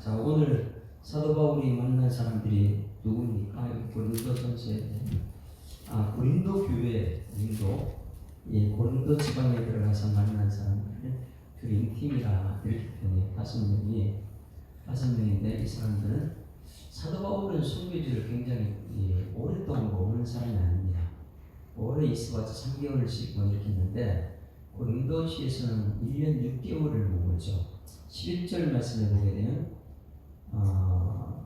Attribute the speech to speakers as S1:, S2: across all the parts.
S1: 자, 오늘 사도 바울이 만난 사람들이 누굽니까? 고린도전서에 고린도 교회, 고린도 지방에 들어가서 만난 사람들 드림팀이라 이렇게 표현해요. 5명인데 이 사람들은 사도 바울은 선교지를 굉장히 오랫동안 머무는 사람이 아닙니다. 오래 있어봤자 3개월씩 이렇게 했는데 고린도시에서는 1년 6개월을 머물죠. 11절 말씀을 보게 되면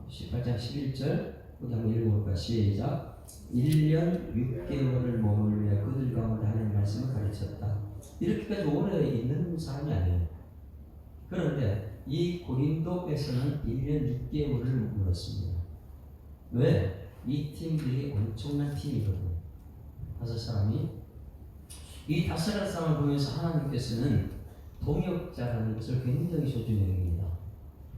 S1: 18장 11절 우리 한번 읽어볼까? 시작. 1년 6개월을 머물며 그들 가운데 하나님의 말씀을 가르쳤다. 이렇게까지 오래 있는 사람이 아니에요. 그런데 이 고린도에서는 1년 6개월을 머물렀습니다. 왜? 이 팀들이 엄청난 팀이거든요. 5사람이. 이 5사람을 보면서 하나님께서는 동역자라는 것을 굉장히 소중히 여깁니다.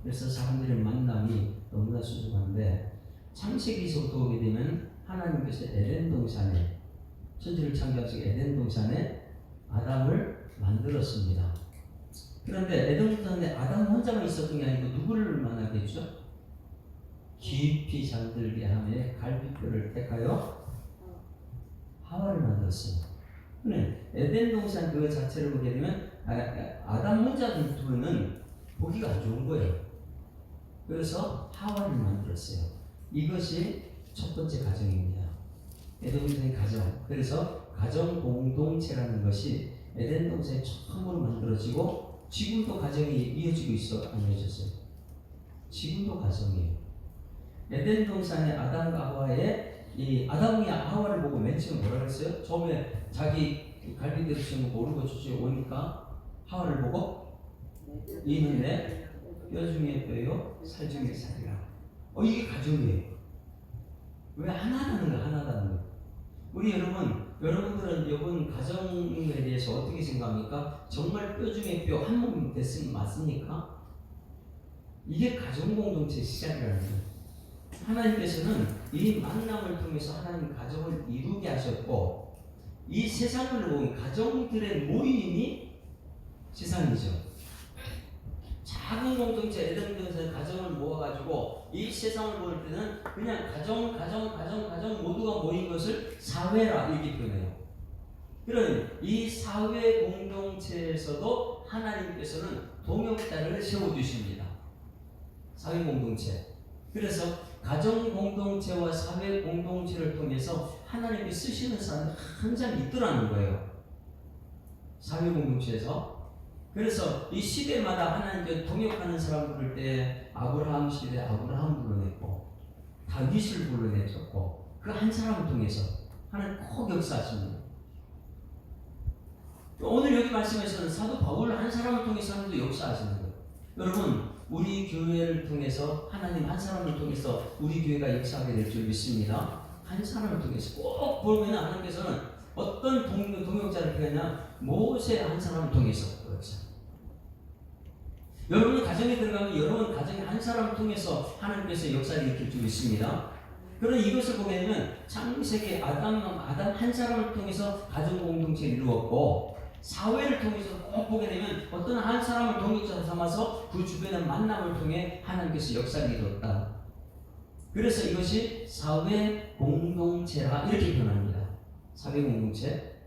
S1: 그래서 사람들의 만남이 너무나 소중한데 창세기서부터 오게 되면 하나님께서 에덴 동산에 천지를 창조하시고 에덴 동산에 아담을 만들었습니다. 그런데 에덴 동산에 아담 혼자만 있었던 게 아니고 누구를 만나게 했죠? 깊이 잠들게 하며 갈비뼈를 택하여 하와를 만들었어요. 그래, 에덴 동산 그 자체를 보게 되면 아담 혼자 두고는 보기가 안 좋은 거예요. 그래서 하와를 만들었어요. 이것이 첫 번째 가정입니다. 에덴 동산의 가정. 그래서 가정 공동체라는 것이 에덴 동산에 처음으로 만들어지고 지금도 가정이 이어지고 있어. 안 이어졌어요? 지금도 가정이에요. 에덴 동산의 아담과 하와의 이 아담이 하와를 보고 맨 처음 뭐라 그랬어요? 처음에 자기 갈비뼈 치는 거 모르고 주지 오니까 하와를 보고 이는 내 뼈 중에 뼈요 살 중에 살이라. 이게 가정이에요. 왜 하나라는 거 하나라는 거. 우리 여러분들은 이번 가정에 대해서 어떻게 생각합니까? 정말 뼈 중에 뼈 한 몸이 됐으면 맞습니까? 이게 가정 공동체 시작이라는 거예요. 하나님께서는 이 만남을 통해서 하나님 가정을 이루게 하셨고 이 세상을 보면 가정들의 모임이 세상이죠. 작은 공동체 에덴 동산 가정을 모아가지고 이 세상을 볼 때는 그냥 가정 모두가 모인 것을 사회라 이렇게 표현해요. 그런 이 사회 공동체에서도 하나님께서는 동역자를 세워주십니다. 사회 공동체. 그래서 가정 공동체와 사회 공동체를 통해서 하나님이 쓰시는 사람이 항상 있더라는 거예요. 사회 공동체에서. 그래서 이 시대마다 하나님께 동역하는 사람 부를 때 아브라함 시대에 아브라함 불러냈고 다윗을 불러냈었고 그 한 사람을 통해서 하나님 꼭 역사하십니다. 오늘 여기 말씀에서는 사도 바울 한 사람을 통해서 하나님도 역사하시는 거예요. 여러분 우리 교회를 통해서 하나님 한 사람을 통해서 우리 교회가 역사하게 될 줄 믿습니다. 한 사람을 통해서 꼭 보면 하나님께서는 어떤 동역자를 필요하냐 모세 한 사람을 통해서 역사. 여러분 가정에 들어가면 여러분 가정에 한 사람을 통해서 하나님께서 역사를 일으킬 줄 믿습니다. 그런 이것을 보게 되면 창세기 아담 한 사람을 통해서 가정 공동체를 이루었고 사회를 통해서 꼭 보게 되면 어떤 한 사람을 동역자 삼아서 그 주변의 만남을 통해 하나님께서 역사를 이루었다. 그래서 이것이 사회 공동체라 이렇게 표현합니다. 사회 공동체.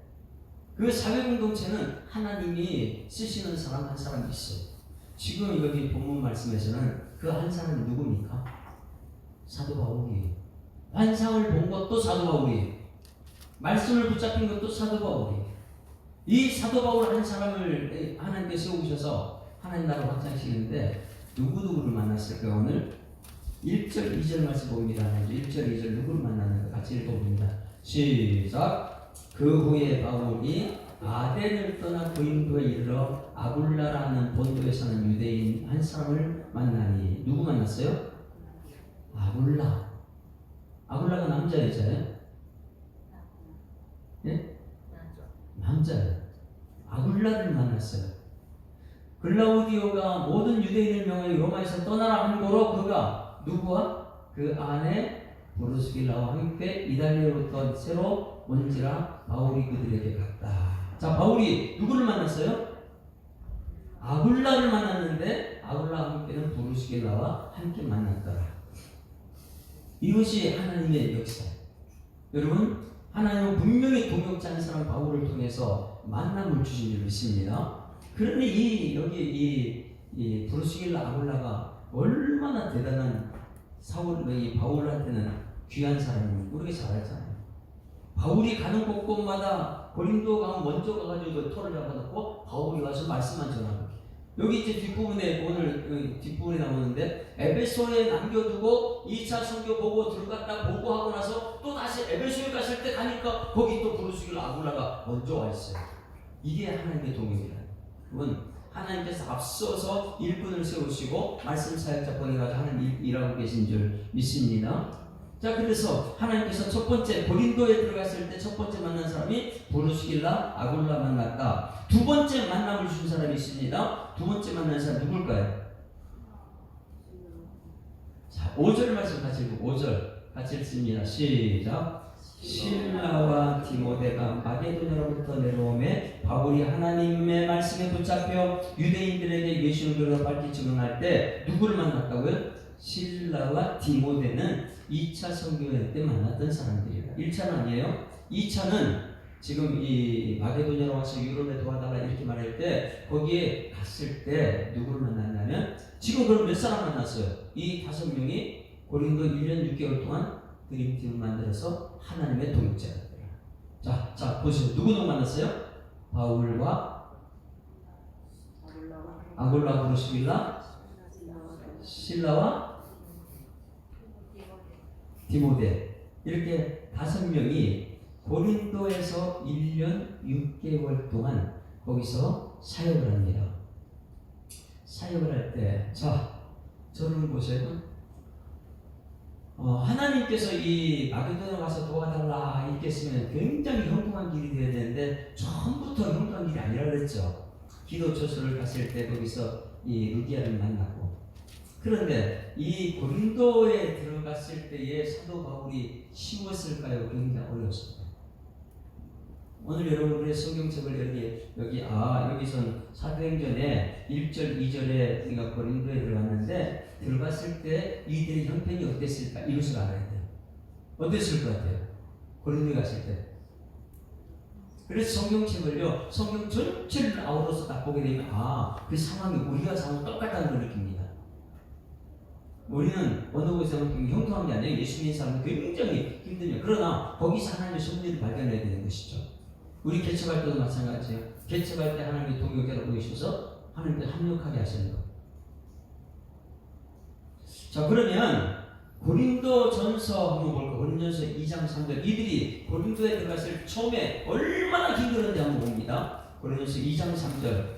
S1: 그 사회 공동체는 하나님이 쓰시는 사람 한 사람이 있어요. 지금 여기 본문 말씀에서는 그 한 사람이 누굽니까? 사도 바울이에요. 환상을 본 것도 사도 바울이에요. 말씀을 붙잡힌 것도 사도 바울이에요. 이 사도 바울 한 사람을 하나님께서 세우셔서 하나님 나라 확장시키는데 누구를 만났을까요? 오늘 1절 2절 말씀 보입니다. 1절 2절 누구를 만났는가 같이 읽어봅니다. 시작. 그 후에 바울이 아덴을 떠나 고린도에 이르러 아굴라라는 본도에 사는 유대인 한 사람을 만나니 누구 만났어요? 아굴라가 남자 여자예요? 네? 남자예요. 아굴라를 만났어요. 글라우디오가 모든 유대인을 명하여 로마에서 떠나라 한 거로 그가 누구와 그 아내 브루스길라와 함께 이달리아로부터 새로 온지라 바울이 그들에게 갔다. 자, 바울이 누구를 만났어요? 아굴라를 만났는데 아굴라와 함께는 브루스길라와 함께 만났더라. 이것이 하나님의 역사. 여러분, 하나님은 분명히 동역자인 사람 바울을 통해서 만남을 주신 줄 믿습니다. 그런데 여기 이 브루스길라 아굴라가 얼마나 대단한 이 바울한테는 귀한 사람인지 우리가 잘 알잖아요. 바울이 가는 곳곳마다 고린도 가면 먼저 가가지고 토를 잡아놓고 바울이 와서 말씀만 전하고, 여기 이제 뒷부분에 오늘 뒷부분에 나오는데 에베소에 남겨두고 2차 선교 보고 들어갔다 보고하고 나서 또 다시 에베소에 갔을 때 가니까 거기 또 브루스길라 아굴라가 먼저 와 있어요. 이게 하나님의 동역이라. 그건 하나님께서 앞서서 일꾼을 세우시고 말씀 사역자 보내가지고 하는 일하고 계신 줄 믿습니다. 자, 그래서 하나님께서 첫 번째 고린도에 들어갔을 때 첫 번째 만난 사람이 브루스길라 아굴라 만났다. 두 번째 만남을 준 사람이 있습니다. 두 번째 만난 사람 누굴까요? 자, 5절 말씀 같이 읽고 5절 같이 읽습니다. 시작. 실라와 디모데가 마게도냐로부터 내려오매 바울이 하나님의 말씀에 붙잡혀 유대인들에게 예수를 그려 밝히 증언할 때 누구를 만났다고요? 실라와 디모데는 2차 선교회 때 만났던 사람들이에요. 1차는 아니에요. 2차는 지금 이 마게도냐로 와서 유럽에 도와달라 이렇게 말할 때 거기에 갔을 때 누구를 만났냐면 지금 그럼 몇 사람 만났어요? 이 5명이 고린도 1년 6개월 동안 드림팀을 만들어서 하나님의 동역자가 돼요. 자 보시죠. 누구 만났어요? 바울과 아굴라 브루스길라 실라와 디모데, 이렇게 5명이 고린도에서 1년 6개월 동안 거기서 사역을 합니다. 사역을 할 때, 저를 보세요. 하나님께서 이 마게도냐 가서 도와달라 이렇게 했으면 굉장히 형통한 길이 되어야 되는데 처음부터 형통한 길이 아니라 그랬죠. 기도 처소를 갔을 때 거기서 이 루디아를 만나고, 그런데 이 고린도에 들어갔을 때의 사도 바울이 쉬웠을까요? 굉장히 어려웠습니다. 오늘 여러분들의 성경책을 여기선 사도행전에 1절 2절에 우리가 고린도에 들어갔는데 들어갔을 때 이들의 형편이 어땠을까? 이것을 알아야 돼요. 어땠을 것 같아요? 고린도에 갔을 때. 그래서 성경책을요, 성경 전체를 아우러서 딱 보게 되면 그 상황이 우리가 상황 똑같다는 걸 느낍니다. 우리는 어느 곳에서는 굉장히 형통한 게 아니라 예수 믿는 사람은 굉장히 힘들죠. 그러나 거기서 하나님의 섭리를 발견해야 되는 것이죠. 우리 개척할 때도 마찬가지예요. 개척할 때 하나님의 동역자로 보이셔서 하나님께 합력하게 하시는 것. 자, 그러면 고린도전서 한번 볼까? 고린도전서 2장 3절. 이들이 고린도에 들어갔을 때 처음에 얼마나 힘들었는지 한번 봅니다. 고린도전서 2장 3절.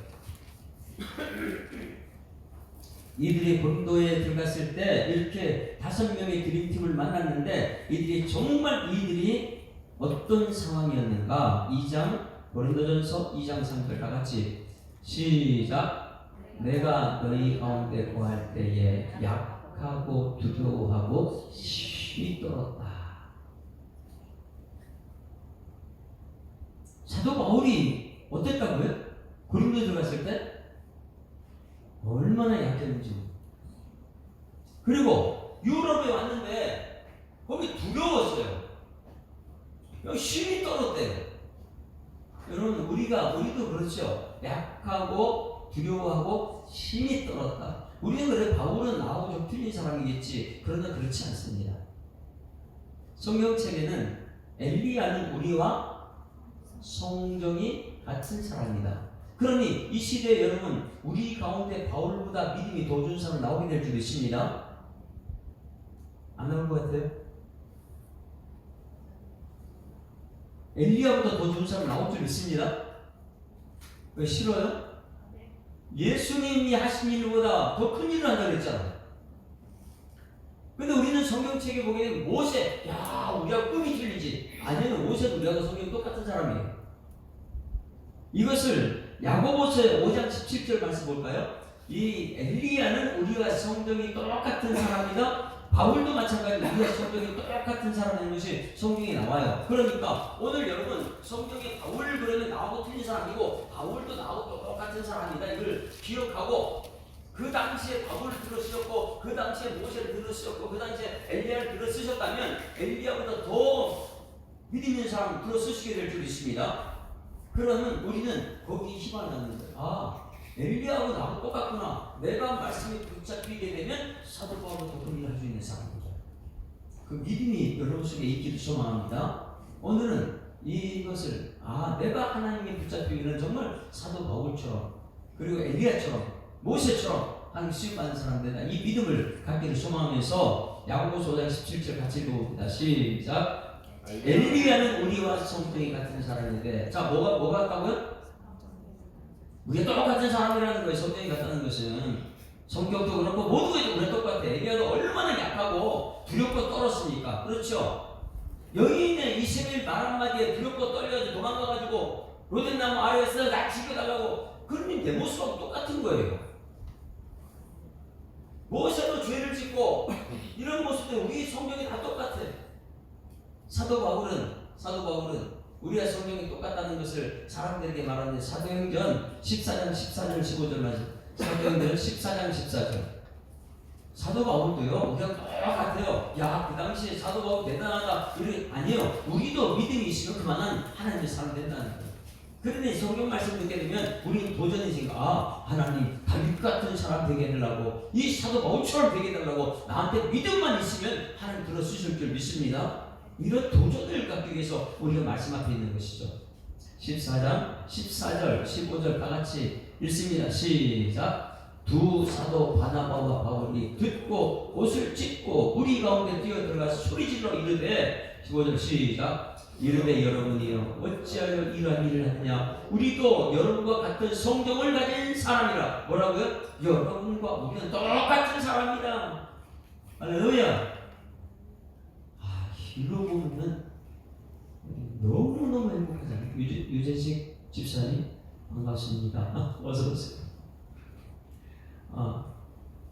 S1: 이들이 고린도에 들어갔을 때 이렇게 5명의 드림팀을 만났는데 이들이 어떤 상황이었는가? 고린도전서 2장 3절 다 같이 시작. 내가 너희 가운데 거할 때에 약하고 두려워하고 힘이 떨었다. 사도 바울이 어땠다고요? 고린도에 들어갔을 때 얼마나 약했는지. 그리고 유럽에 왔는데 거기 두려웠어요. 힘이 떨었대요. 여러분, 우리도 그렇죠. 약하고 두려워하고 힘이 떨었다. 우리는 그래, 바울은 나하고 좀 틀린 사람이겠지. 그러나 그렇지 않습니다. 성경책에는 엘리야는 우리와 성정이 같은 사람이다. 그러니 이 시대에 여러분, 우리 가운데 바울보다 믿음이 더 좋은 사람 나오게 될 줄 믿습니다. 안 나올 것 같아요? 엘리야보다 더 좋은 사람 나올 줄 믿습니다. 왜 싫어요? 예수님이 하신 일보다 더 큰 일을 한다고 그랬잖아요. 근데 우리는 성경책에 보게 되면 모세, 우리하고 꿈이 틀리지. 아니면 모세도 우리하고 성경이 똑같은 사람이에요. 이것을 야고보서 5장 17절 말씀 볼까요? 이 엘리야는 우리와 성정이 똑같은 사람이다. 바울도 마찬가지로 우리와 성정이 똑같은 사람인 것이 성경에 나와요. 그러니까 오늘 여러분, 성경에 바울 그러면 나하고 틀린 사람이고 바울도 나하고 똑같은 사람이다. 이걸 기억하고, 그 당시에 바울을 들어쓰셨고 그 당시에 모세를 들어쓰셨고 그 당시에 엘리야를 들어쓰셨다면 엘리야보다 더 믿음 있는 사람 들어쓰시게 될 줄 있습니다. 그러면 우리는 거기에 희망을 갖는 거예요. 아, 엘리야하고 나하고 똑같구나. 내가 말씀에 붙잡히게 되면 사도 바울도 그 일을 할 수 있는 사람이죠. 그 믿음이 여러분 속에 있기를 소망합니다. 오늘은 이것을 내가 하나님께 붙잡히기는 정말 사도 바울처럼 그리고 엘리야처럼 모세처럼 하나님 수임받는 사람들이다. 이 믿음을 갖기를 소망하면서 야고보서 5장 17절 같이 읽어봅니다. 시작. 엘리야는 우리와 성격이 같은 사람인데, 자, 뭐가 같다고요? 우리가 똑같은 사람이라는 거예요. 성격이 같다는 것은 성격도 그렇고 모두가 우리가 똑같아. 엘리야도 얼마나 약하고 두렵고 떨었으니까. 그렇죠? 여기 있는 이세벨 말 한마디에 두렵고 떨려가지고 도망가가지고 로덴나무 아래에서 나 죽여달라고 그러니 내 모습하고 똑같은 거예요. 모세도 죄를 짓고 이런 모습들 우리 성경이 다 똑같아. 사도 바울은 우리와 성경이 똑같다는 것을 사람들에게 말하는데 사도행전 14장 14절 15절 말씀. 사도행전 14장 14절. 사도 바울도요 우리가 똑같아요. 야, 그 당시에 사도 바울 대단하다 이렇게 아니에요. 우리도 믿음이 있으면 그만한 하나님의 사람 된다는 거예요. 그런데 성경 말씀 듣게 되면 우리는 도전이 생겨. 하나님 다윗 같은 사람 되게 해달라고, 이 사도 바울처럼 되게 해달라고, 나한테 믿음만 있으면 하나님 들어주실 줄 믿습니다. 이런 도전을 갖기 위해서 우리가 말씀 앞에 있는 것이죠. 14장 14절 15절 다 같이 읽습니다. 시작. 두 사도 바나바와 바울이 듣고 옷을 찢고 무리 가운데 뛰어들어가서 소리질러 이르되 15절 시작. 이르되 여러분이여 어찌하여 이러한 일을 하느냐. 우리도 여러분과 같은 성경을 가진 사람이라. 뭐라고요? 여러분과 우리는 똑같은 사람이다. 할렐루야. 이거 보면 너무너무 행복하잖아요. 유재식 집사님 반갑습니다. 어서 오세요.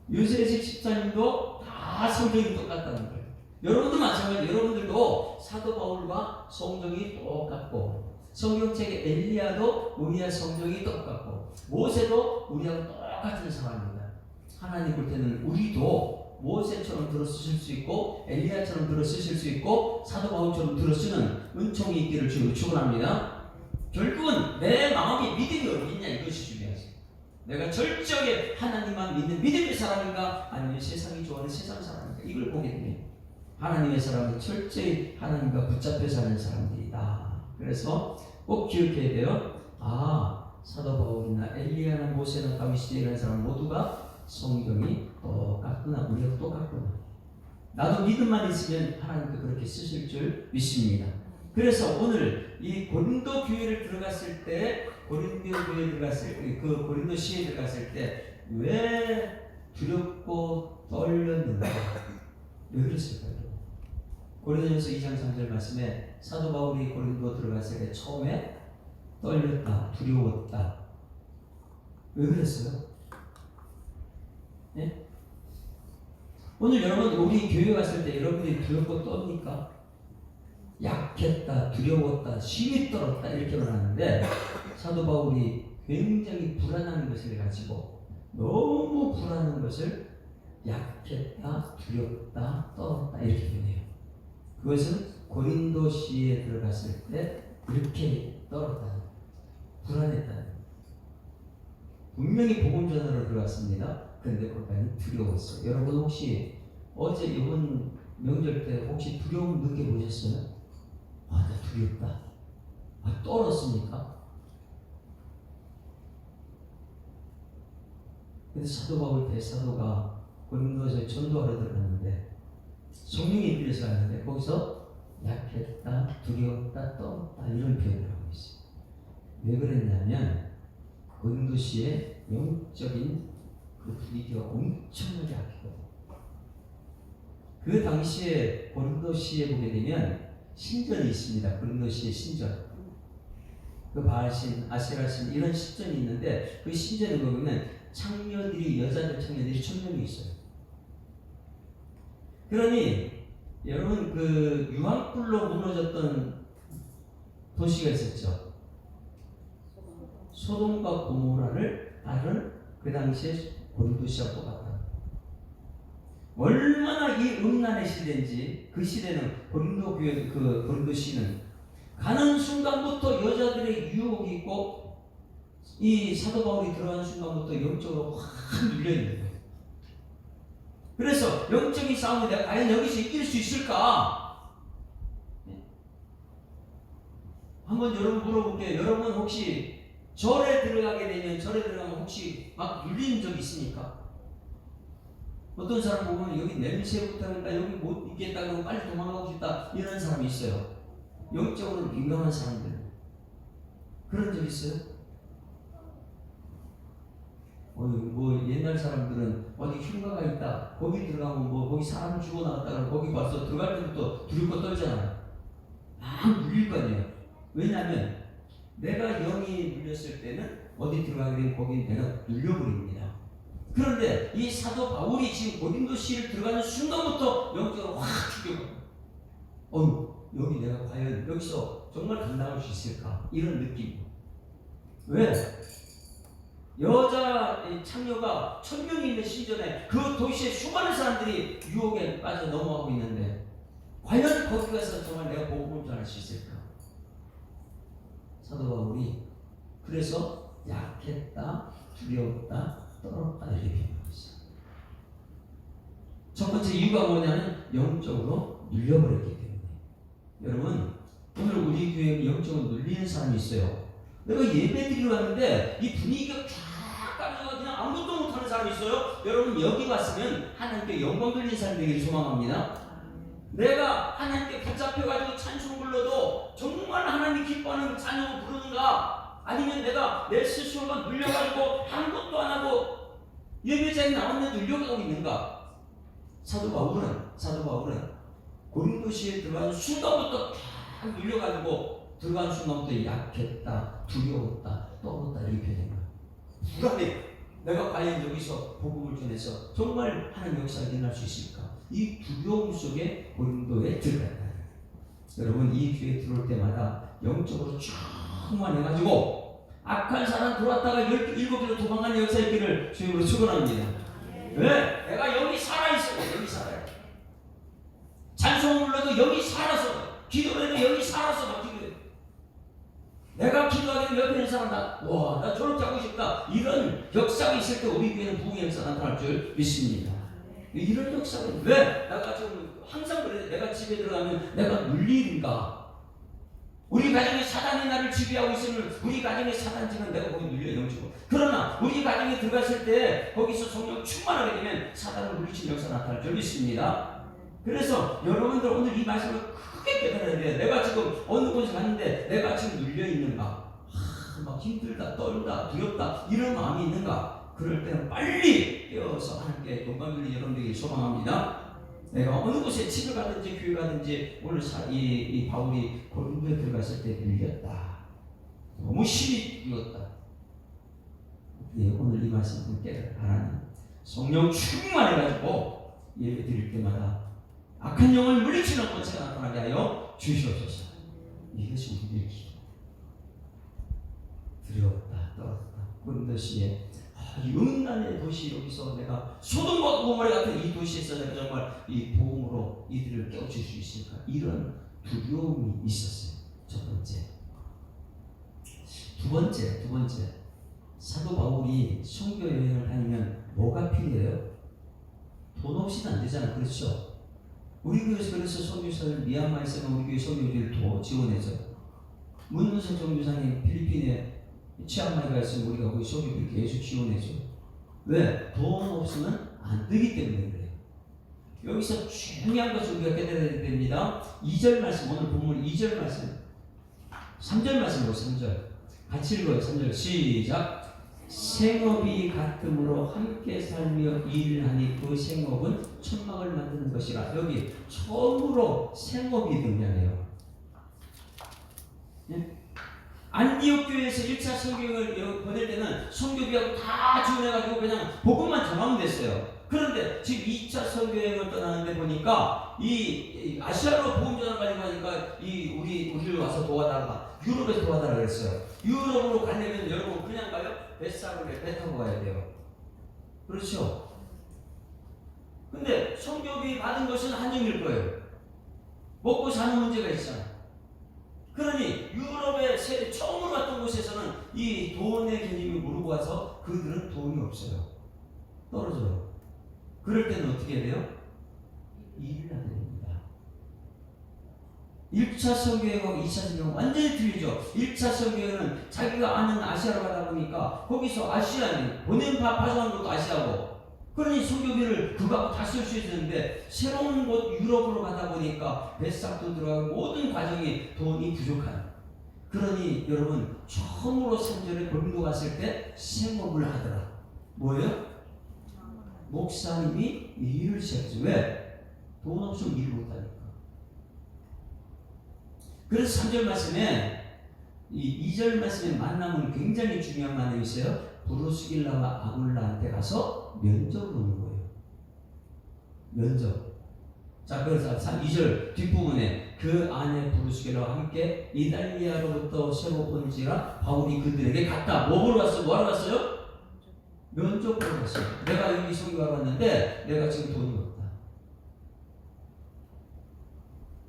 S1: 유재식 집사님도 다 성경이 똑같다는 거예요. 여러분도 마찬가지예요. 여러분들도 사도 바울과 성경이 똑같고, 성경책의 엘리야도 우리와 성경이 똑같고, 모세도 우리하고 똑같은 사람입니다. 하나님 볼 때는 우리도 모세처럼 들어쓰실 수 있고 엘리야처럼 들어쓰실 수 있고 사도 바울처럼 들어쓰는 은총이 있기를 주로 축원합니다. 결국은 내 마음이 믿음이 어디 있냐, 이것이 중요하지. 내가 절저하게 하나님만 믿는 믿음의 사람인가, 아니면 세상이 좋아하는 세상 사람인가, 이걸 보게 되면 하나님의 사람은 철저히 하나님과 붙잡혀 사는 사람들이다. 그래서 꼭 기억해야 돼요. 사도 바울이나 엘리야나 모세나 다윗이나 이런 사람 모두가 성경이 똑같구나, 우리가 똑같구나. 나도 믿음만 있으면 하나님도 그렇게 쓰실 줄 믿습니다. 그래서 오늘 이 고린도 교회를 들어갔을 때, 고린도 시에 들어갔을 때 왜 두렵고 떨렸는가? 왜 그랬을까요? 고린도전서 2장 3절 말씀에 사도 바울이 고린도 들어갔을 때 처음에 떨렸다, 두려웠다. 왜 그랬어요? 네? 오늘 여러분 우리 교회 갔을 때 여러분들이 두렵고 떱니까? 약했다, 두려웠다, 심히 떨었다 이렇게 말하는데 사도 바울이 굉장히 불안한 것을 가지고 너무 불안한 것을 약했다, 두렵다, 떨었다 이렇게 표현해요. 그것은 고린도시에 들어갔을 때 이렇게 떨었다, 불안했다. 분명히 복음 전하러 들어갔습니다. 그런데 거기까지 두려웠어요. 여러분 혹시 어제 이번 명절 때 혹시 두려움 느껴보셨어요? 나 두렵다. 떨었습니까? 근데 사도 바울 대사도가 고린도에 전도하러 들어갔는데 성령이 입혀서 갔는데 거기서 약했다, 두려웠다, 떨었다 이런 표현을 하고 있어요. 왜 그랬냐면 고린도시의 영적인 그 분위기가 엄청나게 약했거든요. 그 당시에 고린도시에 보게 되면 신전이 있습니다. 고린도시의 신전. 그 바알신, 아세라신 이런 신전이 있는데 그 신전에 보면 창녀들이, 여자들 창녀들이 1000명이 있어요. 그러니 여러분 그 유황불로 무너졌던 도시가 있었죠. 소돔과 고모라를 다른 그 당시에 고린도 시와 똑같다. 얼마나 이 음란의 시대인지 그 시대는 고린도 교회 그 고린도 시는 가는 순간부터 여자들의 유혹이 있고 이 사도 바울이 들어가는 순간부터 영적으로 확 눌려 있는 거예요. 그래서 영적인 싸움을 내가 과연 여기서 이길 수 있을까? 한번 여러분 물어볼게요. 여러분 혹시 절에 들어가면 혹시 막 눌리는 적 있습니까? 어떤 사람 보면 여기 냄새부터 하니까 여기 못 있겠다 그러고 빨리 도망가고 싶다 이런 사람이 있어요. 영적으로 민감한 사람들 그런 적 있어요? 뭐 옛날 사람들은 어디 휴가가 있다 거기 들어가면 뭐 거기 사람 죽어나갔다 그러고 거기 와서 들어갈 때부터 두렵고 떨잖아요. 막 눌릴 거 아니에요. 왜냐하면 내가 영이 눌렸을 때는 어디 들어가게 되면 거기 내가 눌려버립니다. 그런데 이 사도 바울이 지금 고린도시를 들어가는 순간부터 영적으로 확 죽여버려요. 여기 내가 과연 여기서 정말 감당할 수 있을까? 이런 느낌. 왜? 여자 창녀가 1000명이 있는 시절에 그 도시에 수많은 사람들이 유혹에 빠져 넘어가고 있는데 과연 거기 가서 정말 내가 복음을 전할 수 있을까? 사도 바울이 그래서 약했다, 두려웠다, 떨었다 이렇게 표현하고 있어요. 첫 번째 이유가 뭐냐면 영적으로 눌려버렸기 때문에. 여러분 오늘 우리 교회에 영적으로 눌리는 사람이 있어요. 내가 예배 드리러 왔는데 이 분위기가 쫙 깔려서 그냥 아무것도 못하는 사람이 있어요. 여러분 여기 왔으면 하나님께 영광 돌리는 사람이 되기를 소망합니다. 내가 하나님께 붙잡혀가지고 찬송 불러도 정말 하나님 기뻐하는 찬송을 부르는가? 아니면 내가 내 스스로가 눌려가지고 아무것도 안 하고 예배자에 나왔는데 눌려가고 있는가? 사도 바울은 고린도시에 들어가는 순간부터 다 눌려가지고 들어가는 순간부터 약했다, 두려웠다, 떨었다 이렇게 표현한 거야. 불안해. 내가 과연 여기서 복음을 전해서 정말 하나님 역사가 일어날 수 있을까? 이 두려움 속에 고린도에 들어갔다. 여러분 이 교회에 들어올 때마다 영적으로 충만해가지고 악한 사람 들어왔다가 7개로 도망가는 역사 있기를 주님으로 축원합니다. 왜? 내가 여기 살아있어. 여기 살아요. 찬송을 불러도 여기 살아서 기도해도 여기 살아서 기도해. 내가 기도하기는 옆에 있는 사람 나 저렇게 하고 싶다. 이런 역사가 있을 때 우리 교회는 부흥의 역사가 나타날 줄 믿습니다. 이런 역사는 왜? 내가 좀 항상 그래. 내가 집에 들어가면 내가 눌리는가? 우리 가정에 사단이 나를 지배하고 있으면 우리 가정의 사단지는 내가 거기 눌려 영적으로. 그러나 우리 가정에 들어갔을 때 거기서 성령 충만하게 되면 사단을 물리치는 역사가 나타날 줄 믿습니다. 그래서 여러분들 오늘 이 말씀을 크게 깨달아야 돼요. 내가 지금 어느 곳에 갔는데 내가 지금 눌려 있는가? 막 힘들다, 떨다, 두렵다 이런 마음이 있는가? 그럴 때는 빨리 깨어서 하나님께 영광 돌리는 여러분들에게 소망합니다. 내가 어느 곳에 집을 가든지 교회 가든지 오늘 이 바울이 고린도에 들어갔을 때 눌렸다. 너무 심히 눌렸다. 오늘 이 말씀을 깨달아 하나님 성령 충만해가지고 예배 드릴 때마다 악한 영을 물리치는 권세가 나타나게 하여 주시옵소서. 이것이 우리들의 기도. 두려웠다, 떨었다. 고린도시에 이 음란의 도시 여기서 내가 소돔과 고모라 같은 이 도시에서 내가 정말 이 복음으로 이들을 깨우칠 수 있을까? 이런 두려움이 있었어요. 첫 번째. 두 번째. 사도 바울이 선교 여행을 다니면 뭐가 필요해요? 돈 없이는 안 되잖아. 그렇죠? 우리 교회에서 그래서 선교사를 미얀마에 있으면 우리 교회 선교지를 더 지원해줘요. 문은석 정교사님 필리핀에 치앙마이가 있으면 우리가 거기 선교를 계속 지원해줘. 왜? 돈 없으면 안 되기 때문에 그래요. 여기서 중요한 것을 우리가 깨달아야 됩니다. 2절 말씀, 오늘 본문 2절 말씀, 3절 말씀으로 3절 같이 읽어요. 3절 시작. 생업이 같음으로 함께 살며 일하니 그 생업은 천막을 만드는 것이라. 여기 처음으로 생업이 등장해요. 네? 안디옥 교회에서 1차 선교를 보낼 때는 선교비하고 다 지원해가지고 그냥 복음만 전하면 됐어요. 그런데 지금 2차 선교여행을 떠나는데 보니까 이 아시아로 복음 전환을 가지고 하니까 우리를 와서 도와달라. 유럽에서 도와달라 그랬어요. 유럽으로 가려면 여러분 그냥 가요? 배 타고 가야 돼요. 그렇죠? 근데 성교비 받은 것은 한정일 거예요. 먹고 사는 문제가 있잖아. 그러니 유럽에 처음으로 갔던 곳에서는 이 돈의 개념이 모르고 와서 그들은 돈이 없어요. 떨어져요. 그럴 때는 어떻게 해야 돼요? 일을 하게 됩니다. 1차 선교회하고 2차 선교회는 완전히 틀리죠. 1차 선교회는 자기가 아는 아시아로 가다 보니까 거기서 아시아인 본인 파송한 것도 아시아고, 그러니 선교비를 그거 다 쓸 수 있었는데 새로운 곳 유럽으로 가다 보니까 뱃삭도 들어가고 모든 과정이 돈이 부족한, 그러니 여러분 처음으로 3절에 고린도 갔을 때 생업을 하더라. 뭐예요? 목사님이 일을 시작했죠. 왜? 돈 없으면 일 못하니까. 그래서 3절 말씀에 이 2절 말씀에 만남은 굉장히 중요한 만남이 있어요. 브루스길라와 아굴라한테 가서 면접을 오는 거예요. 면접. 자, 그래서 2절 뒷부분에 그 안에 브루스길라와 함께 이달리아로부터 새로 온지라 바울이 그들에게 갔다. 뭐 보러 갔어요? 뭐 하러 갔어요? 면접 보러 갔어요. 내가 여기 선교하러 왔는데 내가 지금 돈이 없다.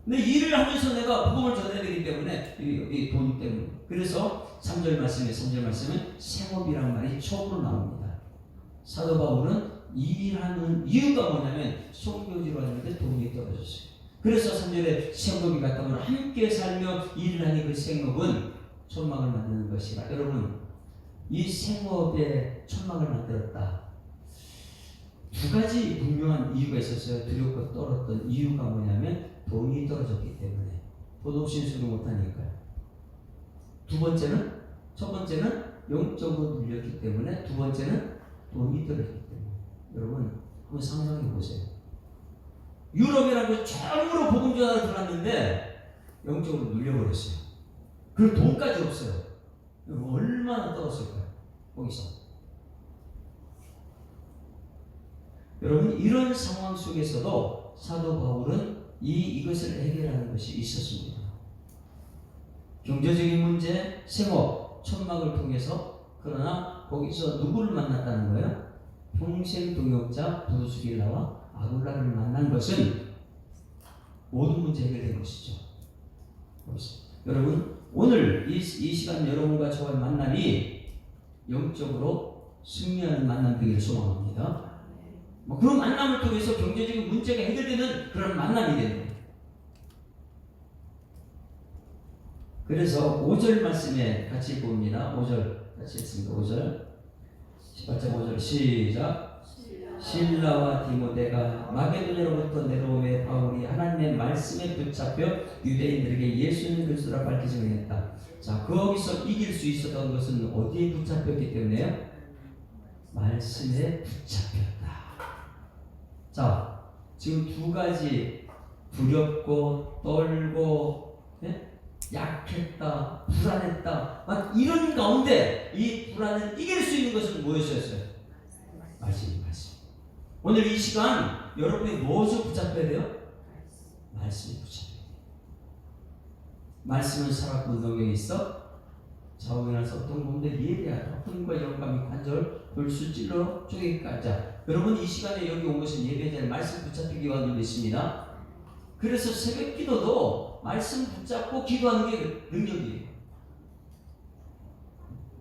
S1: 근데 일을 하면서 내가 복음을 전해야 되기 때문에 이 돈 때문에. 그래서 3절 말씀은 생업이란 말이 처음으로 나옵니다. 사도 바울은 일하는 이유가 뭐냐면 선교지로 왔는데 돈이 떨어졌어요. 그래서 3절에 생업이 같다면 함께 살며 일을 하니 그 생업은 천막을 만드는 것이라. 여러분, 이 생업에 천막을 만들었다. 두 가지 분명한 이유가 있었어요. 두렵고 떨었던 이유가 뭐냐면 돈이 떨어졌기 때문에. 돈 없이는 수를 못하니까요. 첫 번째는 영적으로 눌렸기 때문에, 두 번째는 돈이 떨어졌기 때문에. 여러분 한번 상상해 보세요. 유럽이라고 처음으로 복음 전하러 들어갔는데 영적으로 눌려버렸어요. 그리고 돈까지 없어요. 얼마나 떨었을까요? 거기서. 여러분, 이런 상황 속에서도 사도 바울은 이것을 해결하는 것이 있었습니다. 경제적인 문제, 생업, 천막을 통해서. 그러나 거기서 누구를 만났다는 거예요? 평생 동역자 브루스길라와 아굴라를 만난 것은 모든 문제 해결된 것이죠. 여러분, 오늘 이 시간 여러분과 저와의 만남이 영적으로 승리하는 만남 되기를 소망합니다. 그런 만남을 통해서 경제적인 문제가 해결되는 그런 만남이 되는 거예요. 그래서 5절 말씀에 같이 봅니다. 5절 같이 했습니다. 5절 18장 5절 시작. 실라와 디모데가 마게도냐로부터 내려오매 바울이 하나님의 말씀에 붙잡혀 유대인들에게 예수는 그리스도라 밝히지 못했다. 자, 거기서 이길 수 있었던 것은 어디에 붙잡혔기 때문에요? 말씀에 붙잡혔다. 자, 지금 두 가지, 두렵고 떨고 약했다, 불안했다, 막 이런 가운데 이 불안을 이길 수 있는 것은 무엇이었어요? 말씀. 오늘 이 시간 여러분이 무엇을 붙잡혀야 돼요? 말씀에 붙잡혀야 돼요. 말씀은 살았고 능력이 있어 좌우에서 어떤 몸들 예배하라. 혼과 영감이 관절 골수 찔러 쪼개기까지. 여러분, 이 시간에 여기 온 것은 예배자의 말씀 붙잡히기 위한 것입니다. 그래서 새벽 기도도 말씀 붙잡고 기도하는 게 능력이에요.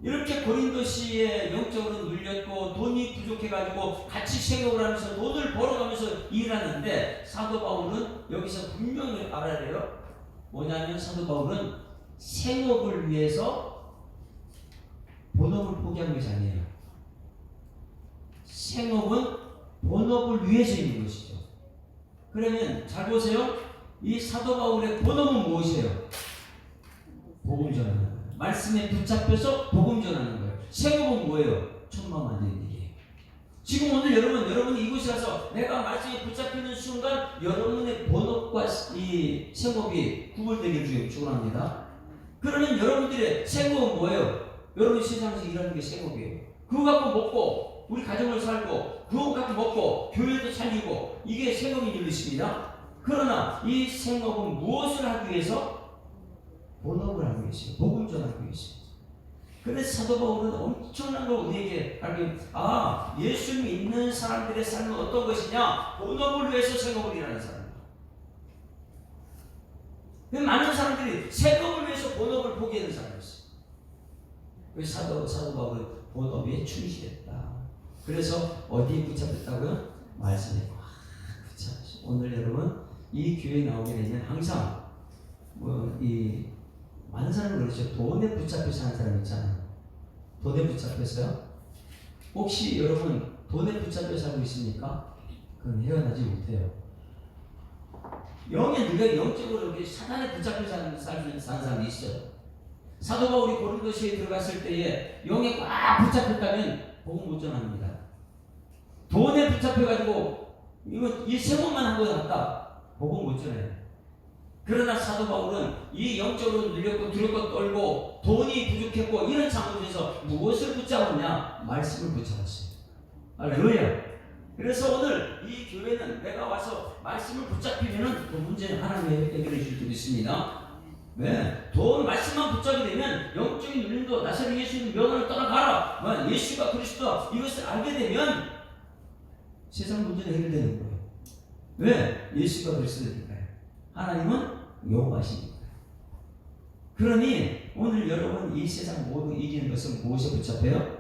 S1: 이렇게 고린도시에 영적으로 눌렸고 돈이 부족해가지고 같이 생업을 하면서 돈을 벌어가면서 일하는데, 사도 바울은 여기서 분명히 알아야 돼요. 뭐냐면 사도 바울은 생업을 위해서 본업을 포기한 것이 아니에요. 생업은 본업을 위해서 있는 것이죠. 그러면 잘 보세요. 이 사도 바울의 본업은 무엇이에요? 복음 전하는 거예요. 말씀에 붙잡혀서 복음 전하는 거예요. 생업은 뭐예요? 천막 만드는 일이에요. 지금 오늘 여러분이 이곳에 가서 내가 말씀에 붙잡히는 순간 여러분의 본업과 이 생업이 구분되기를 축원합니다. 그러면 여러분들의 생업은 뭐예요? 여러분 세상에서 일하는 게 생업이에요. 그거 갖고 먹고 우리 가정을 살고 그거 갖고 먹고 교회도 살리고 이게 생업인 일이십니다. 그러나 이 생업은 무엇을 하기 위해서? 본업을 하기 위해서요. 복음 전하기 위해서. 근데 사도 바울은 엄청난 걸 우리에게 예수 믿는 사람들의 삶은 어떤 것이냐? 본업을 위해서 생업을 일하는 사람. 많은 사람들이 생업을 위해서 본업을 포기하는 사람이었어요. 사도 바울은 본업에 충실했다. 그래서 어디에 붙잡혔다고요? 말씀에 붙잡혔어요. 오늘 여러분 이 교회에 나오게 되면 항상 많은 사람은 그렇죠. 돈에 붙잡혀 사는 사람 있잖아요. 돈에 붙잡혔어요? 혹시 여러분 돈에 붙잡혀 살고 있습니까? 그럼 헤어나지 못해요. 누가 영적으로 이렇게 사단에 붙잡혀 사는 사람이 있어요. 사도 바울이 고린도시에 들어갔을 때에 영에 꽉 붙잡혔다면 복음 못 전합니다. 돈에 붙잡혀가지고 이 생업만 한 거 같다. 복음 못 전해요. 그러나 사도 바울은 이 영적으로 눌렸고 두렵고 떨고 돈이 부족했고 이런 상황에서 무엇을 붙잡았냐? 말씀을 붙잡았어요. 할렐루야. 그래서 오늘 이 교회는 내가 와서 말씀을 붙잡히면은 그 문제는 하나님의 해결해 주실 줄 믿습니다. 네, 돈 말씀만 붙잡게 되면 영적인 눌림도 나사렛 예수님 명언을 떠나가라. 예수가 그리스도다. 이것을 알게 되면 세상 문제는 해결되는 거예요. 왜? 예수가 그리스도니까요. 하나님은 여호와시니까. 그러니 오늘 여러분 이 세상 모두 이기는 것은 무엇에 붙잡혀요?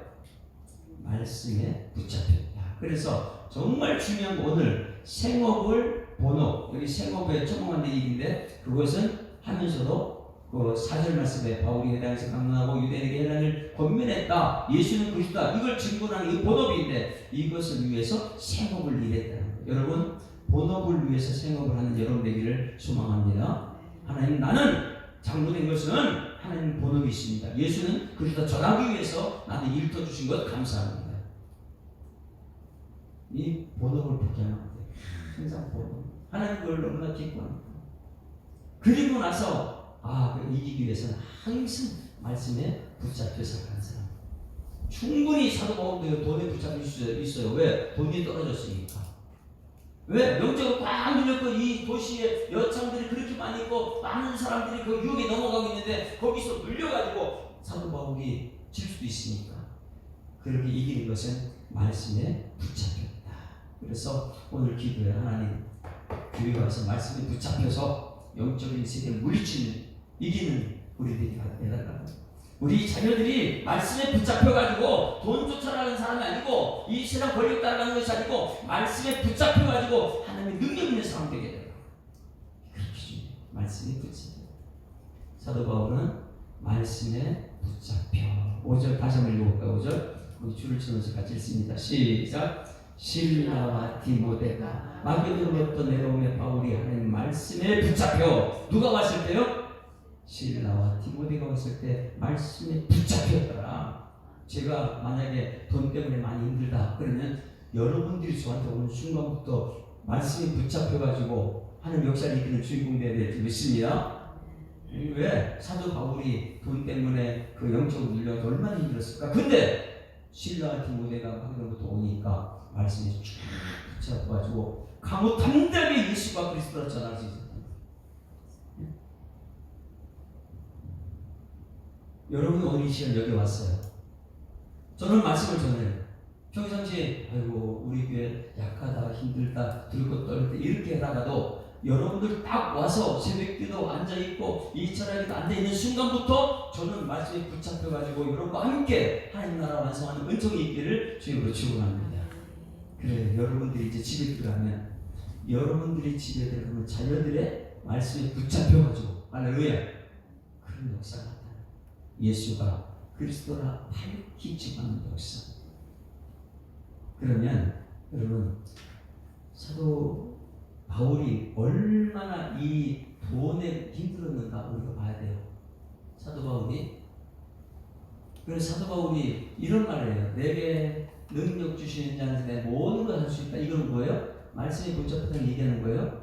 S1: 말씀에 붙잡혀요. 그래서 정말 중요한 거 오늘 생업을 본업, 여기 생업에 처음한 얘기인데 그것은 하면서도 그 4절 말씀에 바울이 회당에서 강론하고 유대인에게 해당을 권면했다. 예수는 그리스도다. 이걸 증거하는 이 본업인데 이것을 위해서 생업을 일했다는 거예요. 여러분 본업을 위해서 생업을 하는 여러분 되기를 소망합니다. 하나님 나는 장로된 것은 하나님 본업이 있습니다. 예수는 그리스도 전하기 위해서 나는 일터 주신 것 감사합니다. 이 본업을 포기하면 안 돼요. 항상 본업. 하나님 그걸 너무나 기뻐합니다. 그리고 나서 이기기 위해서는 항상 말씀에 붙잡혀 살아가는 사람. 충분히 사도 바울도 돈에 붙잡혀 있어요. 왜? 돈이 떨어졌으니까. 왜? 영적으로 꽉 눌렸고 이 도시에 여창들이 그렇게 많이 있고 많은 사람들이 그 유혹에 넘어가고 있는데 거기서 눌려가지고 사도 바울이 질 수도 있으니까. 그렇게 이기는 것은 말씀에 붙잡혔다. 그래서 오늘 기도해 하나님 교회 와서 말씀에 붙잡혀서 영적인 세계를 물리치는 이기는 우리들이 되달라고. 우리 자녀들이 말씀에 붙잡혀가지고 돈 쫓아가는 사람이 아니고 이 세상 권력 따라가는 것이 아니고 말씀에 붙잡혀가지고 하나님의 능력 있는 사람 되게 되라. 그렇게 중요해요. 말씀에 붙잡혀. 사도 바울은 말씀에 붙잡혀. 5절 다시 한번 읽어볼까요? 5절 우리 줄을 치면서 같이 읽습니다. 시작. 실라와 디모데가 마게도로부터 내려오며 바울이 하나님 말씀에 붙잡혀. 누가 왔을 때요? 실라와 디모데가 왔을 때 말씀에 붙잡혔더라. 제가 만약에 돈 때문에 많이 힘들다 그러면 여러분들이 저한테 오는 순간부터 말씀에 붙잡혀가지고 하나님 역사를 이끄는 주인공 되어야 될 줄 믿습니다. 왜? 사도 바울이 돈 때문에 그 영적으로 눌려서 얼마나 힘들었을까? 근데 실라와 디모데가 마게도로부터 오니까 말씀에 쭉 붙잡아가지고 강호 당당히 예수가 그리스도라 전할 수 있었다. 여러분 오늘 이 시간 여기 왔어요. 저는 말씀을 전해요. 평상시에 우리 교회 약하다, 힘들다, 들고 떨릴 때 이렇게 하다가도 여러분들 딱 와서 새벽기도 앉아있고 이 철학에도 앉아있는 순간부터 저는 말씀에 붙잡혀가지고 여러분과 함께 하나님 나라 완성하는 은총이 있기를 주님으로 축원합니다. 그래 여러분들이 이제 집에 들어가면 여러분들이 집에 들어가면 자녀들의 말씀에 붙잡혀가지고 할렐루야 그런 역사가 나타나요. 예수가 그리스도라 밝히 증언하는 역사. 그러면 여러분 사도 바울이 얼마나 이 돈에 힘들었는가 우리가 봐야 돼요. 사도 바울이 그래서 사도 바울이 이런 말을 해요. 내게 능력 주시는 자는 내 모든 걸 할 수 있다. 이건 뭐예요? 말씀에 붙잡혔다는 얘기하는 거예요.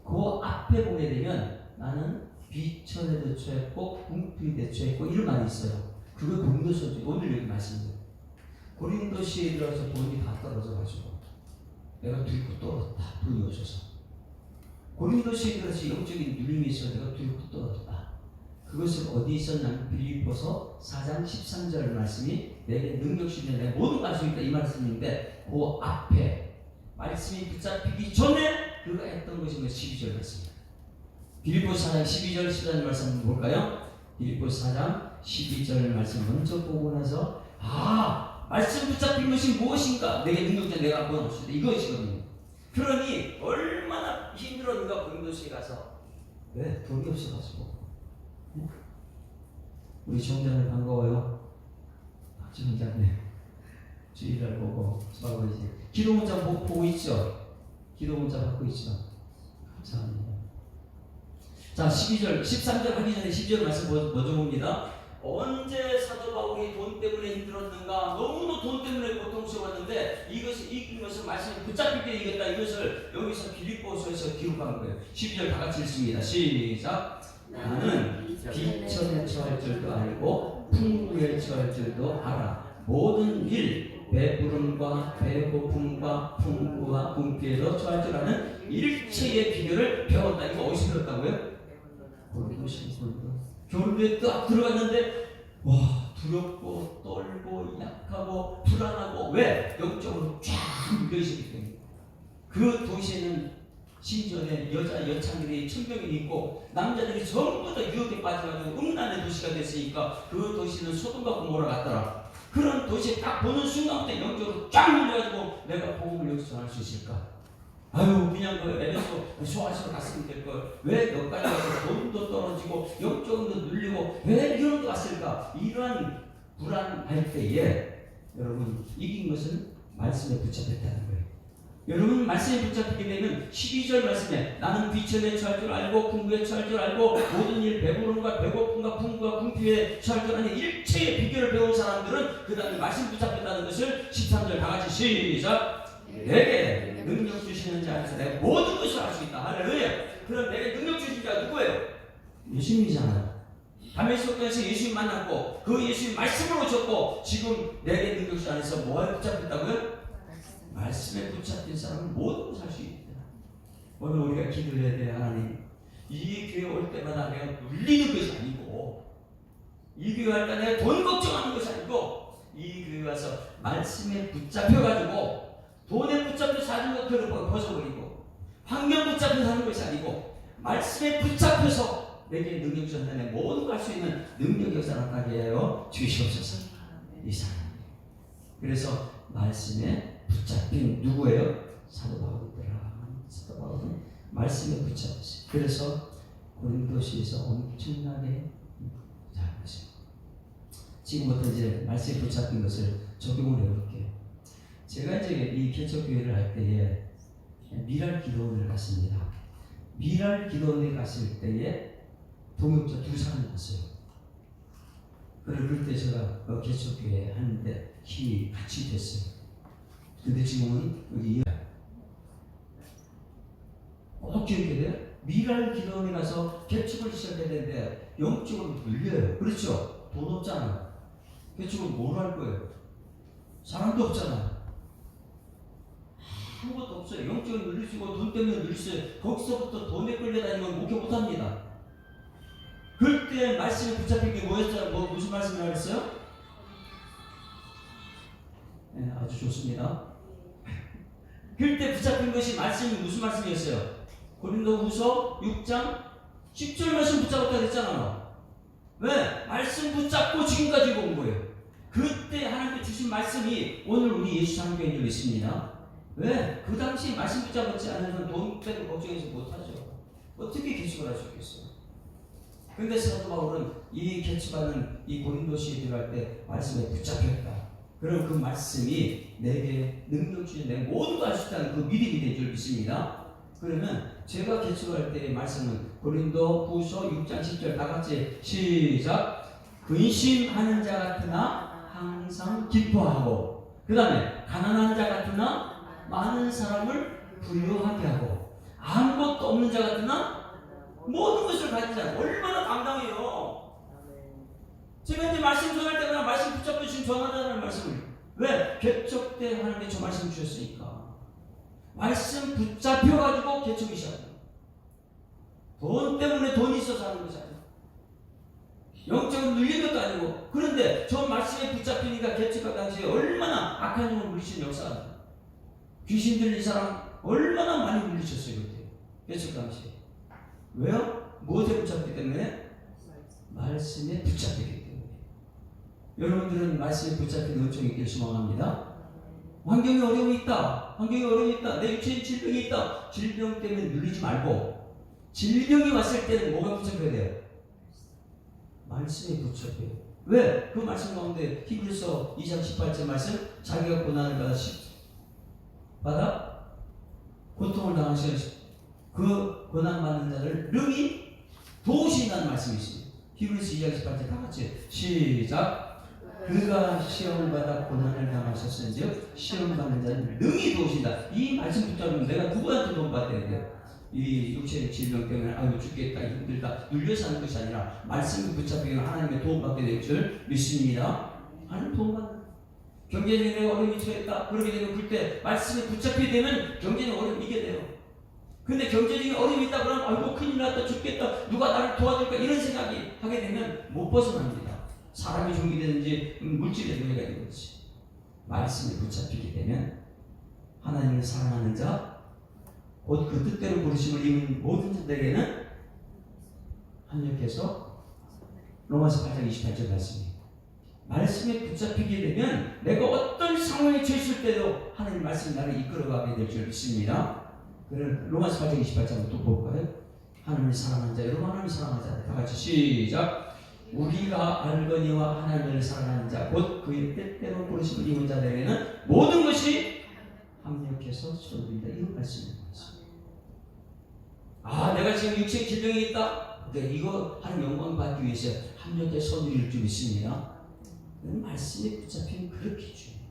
S1: 그 앞에 보게 되면 나는 비천에도 처했고 궁핍에 처했고 이런 말이 있어요. 그거 고린도서죠. 오늘 여기 말씀이에요. 고린도시에 들어서 돈이 다 떨어져가지고 내가 들고 떨었다. 돈이 없어서 고린도시에 들어서 영적인 눌림이 있어 내가 들고 떨었다. 그것을 어디 있었냐면 빌립보서 4장 13절 말씀이 내게 능력 주시면 내가 모든 걸 할 수 있다 이 말씀인데 그 앞에 말씀이 붙잡히기 전에 그가 했던 것이 12절 말씀입니다. 빌립보서 4장 12절 13절 말씀 한번 볼까요? 빌립보서 4장 12절 말씀 먼저 보고 나서 말씀 붙잡힌 것이 무엇인가? 내게 능력 주시면 내가 한번 할 수 있다 이것이거든요. 그러니 얼마나 힘들었는가 고린도서에 가서 왜? 돈이 없어가지고 우리 정자는 반가워요. 정자네 주일날 보고 이제 기도 문자 보고 있죠. 기도 문자 받고 있죠. 감사합니다. 자 12절 13절 하기 전에 12절 말씀 먼저 봅니다. 언제 사도 바울이 돈 때문에 힘들었는가? 너무도 돈 때문에 고통스러웠는데 이것을 이긴 것을 말씀이 붙잡히게 이겼다. 이것을 여기서 빌립보서에서 기록한 거예요. 12절 다 같이 읽습니다. 시작. 나는 비천에 처할 줄도 알고 풍부에 처할 줄도 알아. 모든 일, 배부름과 배고픔과 풍부와 궁핍에도 처할 줄 아는 일체의 비결을 배웠다. 이거 어디서 배웠다고요? 교회에 딱 들어갔는데 두렵고 떨고 약하고 불안하고 왜? 영적으로 쫙 밀려있기 때문에. 그 도시에는 심지어는 여자 여창들이 1000명이 있고 남자들이 전부 다 유혹에 빠져가지고 음란의 도시가 됐으니까 그 도시는 소돔과 고모라 같더라. 그런 도시에 딱 보는 순간부터 영적으로 쫙 밀려가지고 내가 복음을 여기서 전할 수 있을까? 그냥 그 에베소 소아시로 갔으면 될걸. 왜 여기까지 와서 돈도 떨어지고 영적으로 눌리고 왜 이런 거 왔을까? 이러한 불안할 때에 여러분 이긴 것은 말씀에 붙잡혔다는 거예요. 여러분 말씀에 붙잡히게 되면 12절 말씀에 나는 비천에 처할 줄 알고 풍부에 처할 줄 알고 모든 일 배부름과 배고픔과 풍부와 궁핍에 처할 줄 아는 일체의 비결을 배운 사람들은 그 다음에 말씀 붙잡혔다는 것을 13절 다 같이 시작. 내게 능력 주시는 자 안에서 내가 모든 것을 할 수 있다. 할렐루야. 그럼 내게 능력 주신 자가 누구예요? 예수님이잖아요. 다메섹에서 예수님 만났고 그 예수님 말씀을 오셨고 지금 내게 능력 주신 안에서 뭐에 붙잡혔다고요? 말씀에 붙잡힌 사람은 모든 것을 할 수 있다. 오늘 우리가 기도해야 돼. 하나님 이 교회 올 때마다 내가 눌리는 것이 아니고 이 교회 할 때 내가 돈 걱정하는 것이 아니고 이 교회 와서 말씀에 붙잡혀가지고 돈에 붙잡혀 사는 것들을 벗어버리고 환경 붙잡혀 사는 것이 아니고 말씀에 붙잡혀서 내게 능력 전달에 모든 걸 할 수 있는 능력이 역사를 하게 하여 주시옵소서. 이 사람. 그래서 말씀에 붙잡힌 누구예요? 사도 바울이더라. 사도 바울은 말씀에 붙잡혔어요. 그래서 고린도시에서 엄청나게 잘하셨어요. 지금부터 이제 말씀에 붙잡힌 것을 적용을 해볼게요. 제가 이제 이 개척교회를 할 때에 미랄 기도원을 갔습니다. 미랄 기도원에 갔을 때에 동역자 2사람이 왔어요. 그럴 때 제가 개척교회 하는데 힘이 같이 됐어요. 근데 지금은 여기 어떻게 돼요? 미랄 기도원에 가서 개척을 시작해야 되는데 영적으로 눌려요. 그렇죠? 돈 없잖아요. 개척은 뭘 할 거예요? 사람도 없잖아요. 아무것도 없어요. 영적으로 눌리시고 돈 때문에 눌리시고 거기서부터 돈에 끌려다니면 목회 못합니다. 그럴 때 말씀에 붙잡힌 게 뭐였죠? 무슨 말씀이라고 했어요? 네, 아주 좋습니다. 그럴 때 붙잡힌 것이 말씀이 무슨 말씀이었어요? 고린도후서 6장 10절 말씀 붙잡았다 그랬잖아요. 왜? 말씀 붙잡고 지금까지 온 거예요. 그때 하나님께 주신 말씀이 오늘 우리 예수 장교인들로 있습니다. 왜? 그 당시 말씀 붙잡았지 않으면 돈 때문에 걱정해서 못하죠. 어떻게 개척을 할 수 있겠어요? 근데 사도 바울은 이 개척하는 이 고린도시에 들어갈 때 말씀에 붙잡혔다. 그럼 그 말씀이 내게 능력 주신 내 모든 걸 할 수 있다는 그 믿음이 될 줄 믿습니다. 그러면 제가 개척할 때의 말씀은 고린도후서 6장 10절 다 같이 시작. 근심하는 자 같으나 항상 기뻐하고 그 다음에 가난한 자 같으나 많은 사람을 부유하게 하고 아무것도 없는 자 같으나 모든 것을 가진 자. 얼마나 당당해요. 제가 이제 말씀 전할 때마다 말씀 붙잡고 지금 전하자는 말씀을 왜? 개척 때 하나님께 저 말씀 주셨으니까 말씀 붙잡혀가지고 개척이 시작해요. 돈 때문에 돈이 있어서 하는 것이 아니에요. 영적으로 눌린 것도 아니고. 그런데 저 말씀에 붙잡히니까 개척할 당시에 얼마나 악한 영을 물리치는 역사가, 귀신 들린 사람 얼마나 많이 물리쳤어요 그때 개척 당시에. 왜요? 무엇에 붙잡기 때문에? 말씀에 붙잡히기 때문에. 여러분들은 말씀에 붙잡힌 은총이 있길 소망합니다. 환경에 어려움이 있다. 환경에 어려움이 있다. 내 육체에 질병이 있다. 질병 때문에 눌리지 말고, 질병이 왔을 때는 뭐가 붙잡혀야 돼요? 말씀에 붙잡혀요. 왜? 그 말씀 가운데 히브리서 2장 18절 말씀, 자기가 고난을 받아 고통을 당하시는 그 고난받는 자를 능히 도우신다는 말씀이 있습니다. 히브리서 2장 18절 다 같이 시작. 그가 시험을 받아 고난을 당하셨은즉 시험 받는 자는 능히 도우신다. 이 말씀 붙잡으면 내가 누구한테 도움 받아야 돼요? 이 육체의 질병 때문에 아유 죽겠다 힘들다 눌려 사는 것이 아니라 말씀을 붙잡히면 하나님의 도움 받게 될 줄 믿습니다. 하나님 도움 받는. 경제적인 어려움이 처했다. 그러게 되면 그때 말씀에 붙잡히게 되면 경제적 어려움 이게 돼요. 근데 경제적인 어려움이 있다 그러면 아이고 큰일 났다 죽겠다 누가 나를 도와줄까 이런 생각이 하게 되면 못 벗어납니다. 사람이 종이 되든지 물질의 노예가 되든지. 말씀에 붙잡히게 되면 하나님을 사랑하는 자 곧 그 뜻대로 부르심을 입은 모든 자들에게는 합력해서 로마서 8장 28절 말씀입니다. 말씀에 붙잡히게 되면 내가 어떤 상황에 처했을 때도 하나님 말씀이 나를 이끌어가게 될 줄 믿습니다. 그럼 로마서 8장 28절을 또 볼까요? 하나님을 사랑하는 자, 여러분 하나님을 사랑하는 자, 다 같이 시작. 우리가 알거니와 하나님을 사랑하는 자, 곧 그의 때때로 부르심을 입은 자들에게는 모든 것이 합력해서 서로이다. 이런 말씀입니다. 아, 내가 지금 육체의 질병이 있다. 네, 이거 하나님 영광 받기 위해서 합력해서 서로일 줄 믿습니다. 말씀에 붙잡히면 그렇게 중요해요.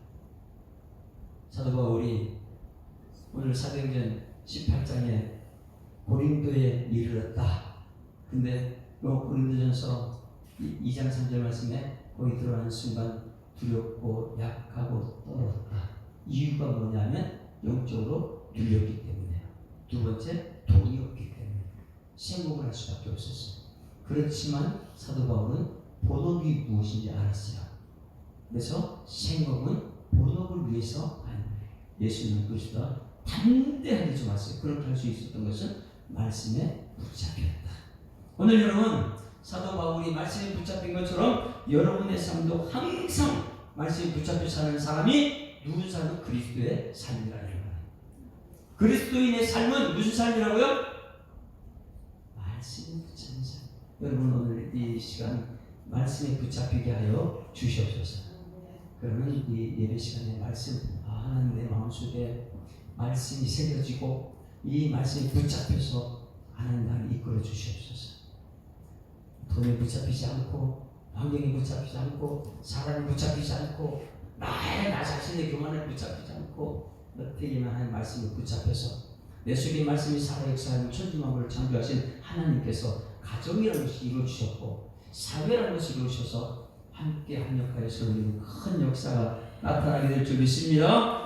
S1: 사도 바울이 오늘 사도행전 18장에 고린도에 이르렀다. 근데 고린도전서 2장 3절 말씀에 거기 들어가는 순간 두렵고 약하고 떨었다. 이유가 뭐냐면 영적으로 눌렸기 때문에. 두 번째 돈이 없기 때문에 생복을 할 수밖에 없었어요. 그렇지만 사도 바울은 본업이 무엇인지 알았어요. 그래서 생복은 본업을 위해서 하는 거예요. 예수님은 그리스도와 담대하게 좀 왔어요. 그렇게 할 수 있었던 것은 말씀에 붙잡혔다. 오늘 여러분 사도 바울이 말씀에 붙잡힌 것처럼 여러분의 삶도 항상 말씀에 붙잡혀 사는 사람이 누군 삶은 그리스도의 삶이라는 거예요. 그리스도인의 삶은 무슨 삶이라고요? 말씀에 붙잡힌 삶. 여러분 오늘 이 시간 말씀에 붙잡히게 하여 주시옵소서. 그러면 이 예배 시간에 말씀, 하나님 내 마음속에 말씀이 새겨지고 이 말씀에 붙잡혀서 하나님 나를 이끌어 주시옵소서. 돈에 붙잡히지 않고 환경에 붙잡히지 않고 사람에 붙잡히지 않고 나 자신의 교만에 붙잡히지 않고 어떻게만 하나님 말씀에 붙잡혀서 내 속에 말씀이 살아 역사하는 천지만물을 창조하신 하나님께서 가정이라는 것을 이루어주셨고 사회라는 것을 이루어주셔서 함께 합력하여 서로 큰 역사가 나타나게 될 줄 믿습니다.